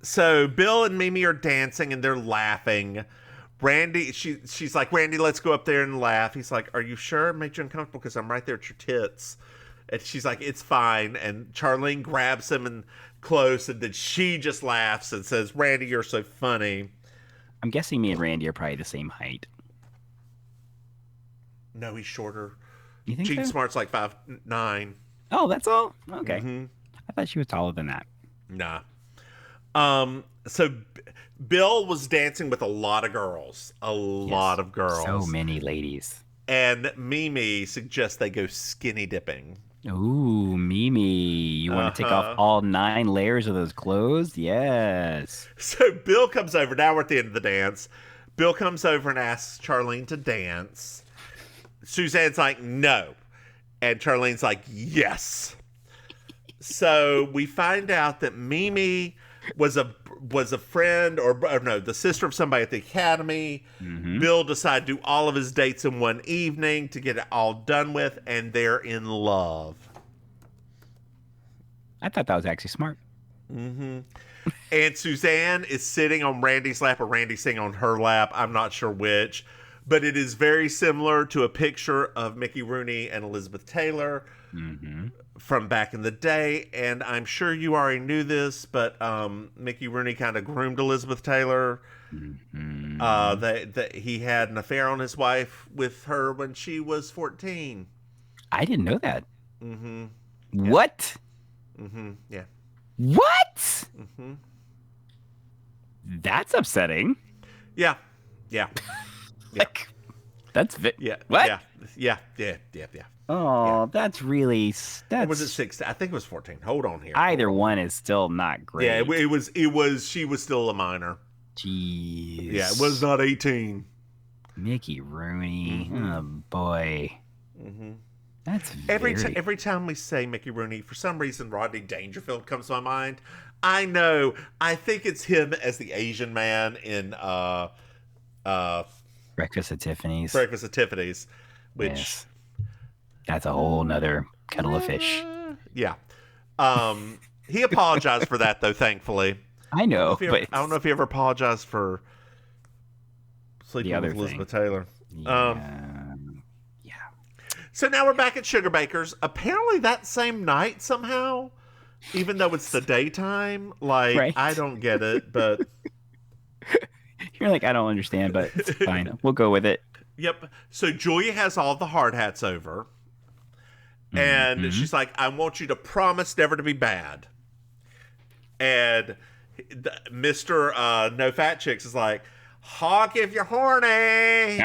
So Bill and Mimi are dancing and they're laughing. Randy, she's like, Randy, let's go up there and laugh. He's like, are you sure? It made you uncomfortable because I'm right there at your tits. And she's like, it's fine. And Charlene grabs him and close, and then she just laughs and says, Randy, you're so funny. I'm guessing me and Randy are probably the same height. No, he's shorter. You think Gene so? Smart's like 5'9". Oh, that's all? Okay. Mm-hmm. I thought she was taller than that. Nah. So Bill was dancing with a lot of girls. A lot of girls. So many ladies. And Mimi suggests they go skinny dipping. Ooh, Mimi. You want to take off all 9 layers of those clothes? Yes. So Bill comes over. Now we're at the end of the dance. Bill comes over and asks Charlene to dance. Suzanne's like, no. And Charlene's like, yes. So we find out that Mimi was a friend or no, the sister of somebody at the academy. Mm-hmm. Bill decided to do all of his dates in one evening to get it all done with, and they're in love. I thought that was actually smart. Mm-hmm. And Suzanne is sitting on Randy's lap, or Randy sitting on her lap. I'm not sure which, but it is very similar to a picture of Mickey Rooney and Elizabeth Taylor. Mm-hmm. From back in the day, and I'm sure you already knew this, but Mickey Rooney kind of groomed Elizabeth Taylor. Mm-hmm. That he had an affair on his wife with her when she was 14. I didn't know that. Mm-hmm. What? Mm-hmm. Yeah. What? Mm-hmm. That's upsetting. Yeah. Yeah. Like, that's Yeah. what? Yeah. Oh, that's really Or was it 16? I think it was 14. Hold on here. Either one is still not great. Yeah, it was. She was still a minor. Jeez. Yeah, it was not 18. Mickey Rooney. Mm-hmm. Oh boy. Mm-hmm. That's every time we say Mickey Rooney, for some reason Rodney Dangerfield comes to my mind. I know. I think it's him as the Asian man in Breakfast at Tiffany's. Breakfast at Tiffany's, which yes. That's a whole nother kettle of fish. Yeah. He apologized for that though, thankfully. I know, but I don't know if he ever apologized for sleeping with Elizabeth Taylor. Yeah. So now we're back at Sugar Baker's. Apparently that same night somehow, even though it's the daytime, like right. I don't get it, but you're like, I don't understand, but it's fine. We'll go with it. Yep. So Julia has all the hard hats over. And she's like, I want you to promise never to be bad. And Mr. No Fat Chicks is like, honk if you're horny.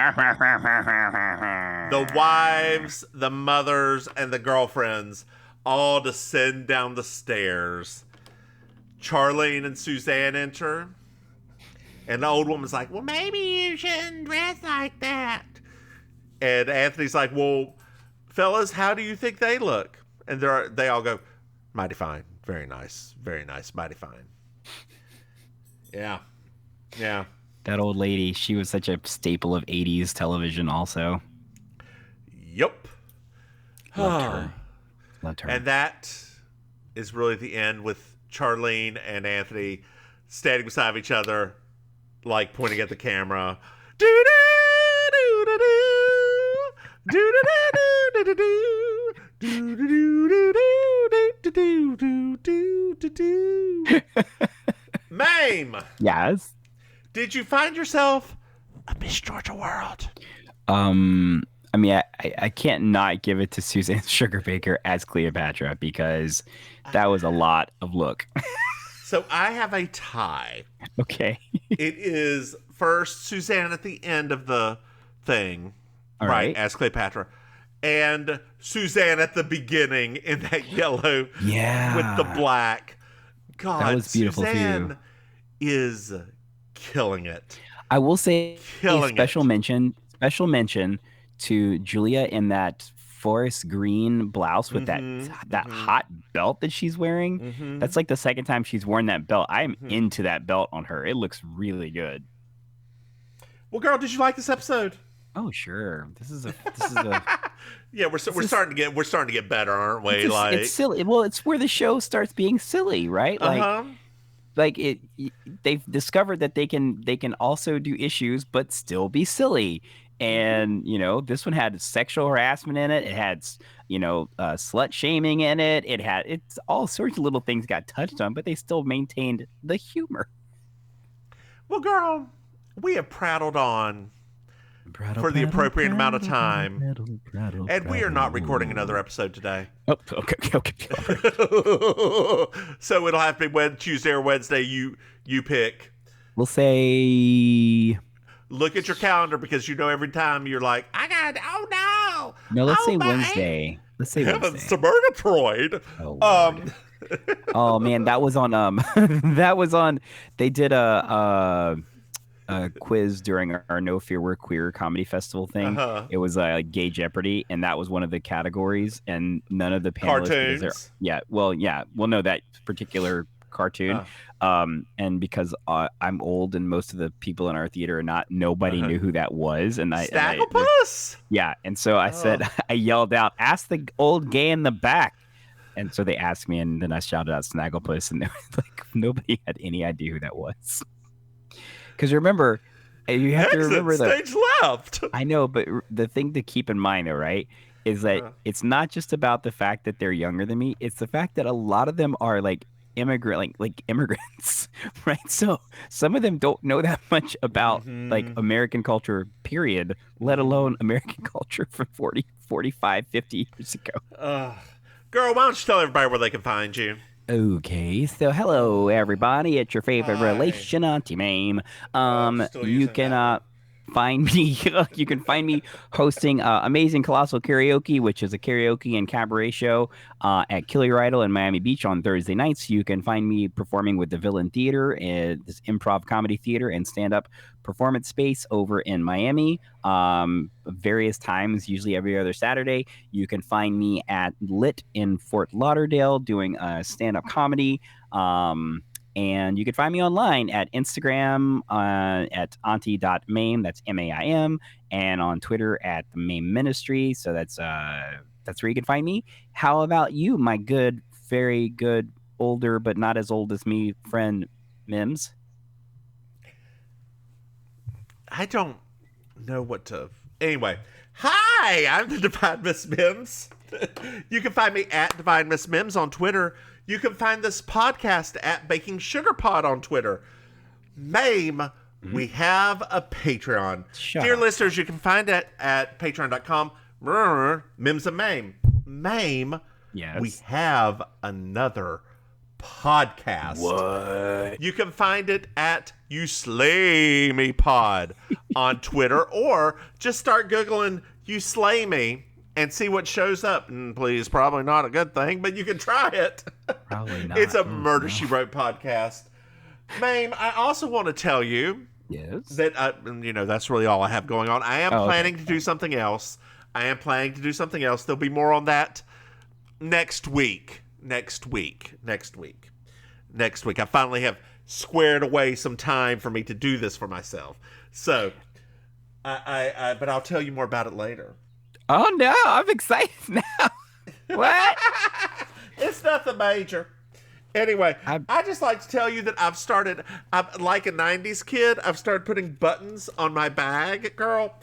The wives, the mothers, and the girlfriends all descend down the stairs. Charlene and Suzanne enter. And the old woman's like, well, maybe you shouldn't dress like that. And Anthony's like, well, fellas, how do you think they look? And they all go, mighty fine. Very nice, mighty fine. Yeah. That old lady, she was such a staple of 80s television also. Yep. Loved her. And that is really the end with Charlene and Anthony standing beside each other, like pointing at the camera. Maim. Yes. Did you find yourself a Miss Georgia World? I mean, I can't not give it to Suzanne Sugarbaker as Cleopatra because that was a lot of look. So I have a tie. Okay. It is first Suzanne at the end of the thing, all right, as Cleopatra, and Suzanne at the beginning in that yellow with the black. God, that was beautiful Suzanne too. Is killing it. I will say special mention to Julia in that forest green blouse with that hot belt that she's wearing. That's like the second time she's worn that belt. I am into that belt on her. It looks really good. Well, girl, did you like this episode? Oh, sure. This is a yeah, we're starting to get better, aren't we? It's silly. Well, it's where the show starts being silly, right? Like they've discovered that they can also do issues but still be silly. And, this one had sexual harassment in it. It had, slut shaming in it. It's all sorts of little things got touched on, but they still maintained the humor. Well, girl, we have prattled on for the appropriate amount of time. And we are not recording another episode today. Oh, okay. So it'll have to be Tuesday or Wednesday. You pick. We'll say... Look at your calendar because every time you're like, oh no. No, let's say Wednesday. Let's say Wednesday. Heavens to Murgatroyd. Oh man, that was on they did a quiz during our No Fear We're Queer comedy festival thing. It was like Gay Jeopardy, and that was one of the categories, and none of the panelists cartoons. Well, no, that particular cartoon. And because I'm old and most of the people in our theater are not, nobody knew who that was. And Snagglepuss? Yeah. And so I said, I yelled out, ask the old gay in the back. And so they asked me, and then I shouted out Snagglepuss, and nobody had any idea who that was. Because remember, you have to remember stage left. I know, but the thing to keep in mind, though, right, is that it's not just about the fact that they're younger than me. It's the fact that a lot of them are like immigrants, right? So some of them don't know that much about like American culture, period, let alone American culture from 40, 45, 50 years ago. Girl, why don't you tell everybody where they can find you? Okay, so hello everybody. It's your favorite Hi. relation, Auntie Maim. Still You using can that find me. You can find me hosting Amazing Colossal Karaoke, which is a karaoke and cabaret show at Killier Idol in Miami Beach on Thursday nights. You can find me performing with the Villain Theater, this improv comedy theater and stand-up performance space over in Miami. Various times, usually every other Saturday. You can find me at Lit in Fort Lauderdale doing stand-up comedy. And you can find me online at Instagram at auntie.maim, that's M-A-I-M, and on Twitter at the Maim Ministry. So that's where you can find me. How about you, my good, very good, older but not as old as me friend Mims? I don't know what to... Anyway, hi, I'm the Divine Miss Mims. You can find me at Divine Miss Mims on Twitter. You can find this podcast at Baking Sugar Pod on Twitter. Maim, we have a Patreon. Dear listeners, you can find it at patreon.com. Mims and Maim. Maim, Yes. we have another podcast. What? You can find it at You Slay Me Pod on Twitter, or just start Googling You Slay Me and see what shows up. And please, probably not a good thing, but you can try it. Probably not. It's a Murder, She Wrote podcast. Maim, I also want to tell you that, that's really all I have going on. I am planning to do something else. There'll be more on that next week. Next week. I finally have squared away some time for me to do this for myself. So, but I'll tell you more about it later. Oh no, I'm excited now. What? It's nothing major. Anyway, I just like to tell you that I'm like a 90s kid. I've started putting buttons on my bag, girl.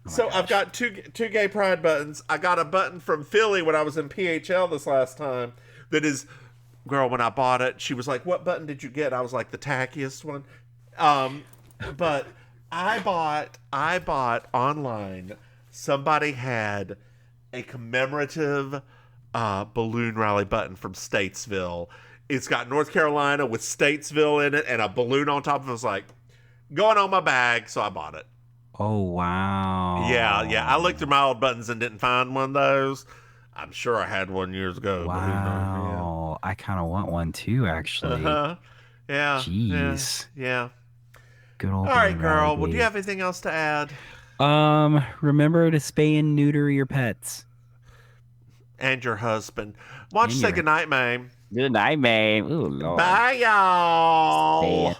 So I've got two gay pride buttons. I got a button from Philly when I was in PHL this last time that is, girl, when I bought it, she was like, what button did you get? I was like, the tackiest one. But I bought online, somebody had a commemorative balloon rally button from Statesville. It's got North Carolina with Statesville in it and a balloon on top of it. I was like, going on my bag, so I bought it. Oh, wow. Yeah. I looked through my old buttons and didn't find one of those. I'm sure I had one years ago. Wow. I kind of want one too, actually. Yeah. Jeez. Yeah. Good old. All right, girl. Well, do you have anything else to add? Remember to spay and neuter your pets. And your husband. Why don't you say goodnight, Maim? Good night, Maim. Ooh, Lord. Bye, y'all.